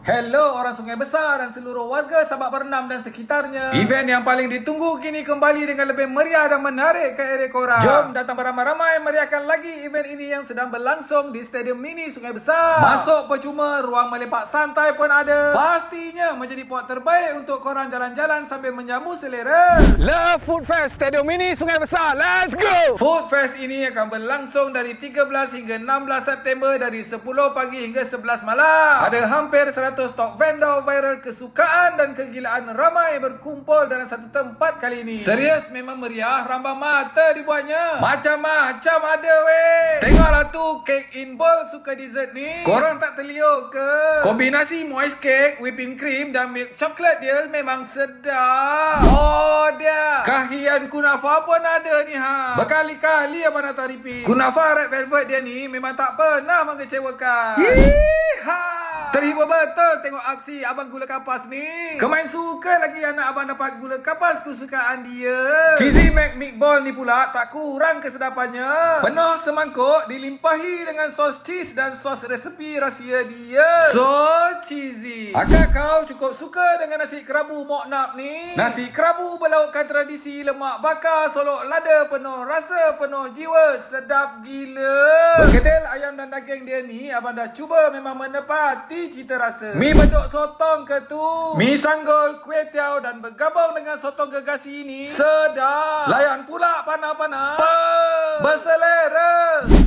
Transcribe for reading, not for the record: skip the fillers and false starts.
Hello orang Sungai Besar dan seluruh warga Sabak Bernam dan sekitarnya. Event yang paling ditunggu kini kembali dengan lebih meriah dan menarik ke area korang. Jom datang beramai-ramai meriahkan lagi event ini yang sedang berlangsung di Stadium Mini Sungai Besar. Masuk percuma, ruang melepak santai pun ada. Pastinya menjadi pot terbaik untuk korang jalan-jalan sambil menjamu selera. Love Food Fest Stadium Mini Sungai Besar. Let's go! Food Fest ini akan berlangsung dari 13 hingga 16 September dari 10 pagi hingga 11 malam. Ada hampir 100 stok vendor viral kesukaan dan kegilaan ramai berkumpul dalam satu tempat kali ini. Serius memang meriah, rambang mata dibuatnya. Macam-macam ada weh. Tengoklah tu cake in bowl suka dessert ni. Korang tak terliuk ke? Kombinasi moist cake, whipping cream dan milk chocolate dia memang sedap. Oh dia. Kahian kunafa pun ada ni ha. Berkali-kali abang datang repeat. Kunafa red velvet dia ni memang tak pernah mengecewakan. Yeeha. Terhibur betul tengok aksi abang gula kapas ni. Kemain suka lagi anak abang dapat gula kapas kesukaan dia. Cheesy Mac Meatball ni pula tak kurang kesedapannya. Penuh semangkuk dilimpahi dengan sos cheese dan sos resepi rahsia dia. So cheesy. Agak kau cukup suka dengan nasi kerabu moknap ni. Nasi kerabu berlaukkan tradisi lemak bakar solok lada penuh rasa penuh jiwa. Sedap gila. Berkedel ayam dan daging dia ni abang dah cuba memang menepati cita rasa. Mi beduk sotong ke tu, mi sanggol, kuih tiaw dan bergabung dengan sotong gegasi ini sedap. Layan pula panah-panah berselera.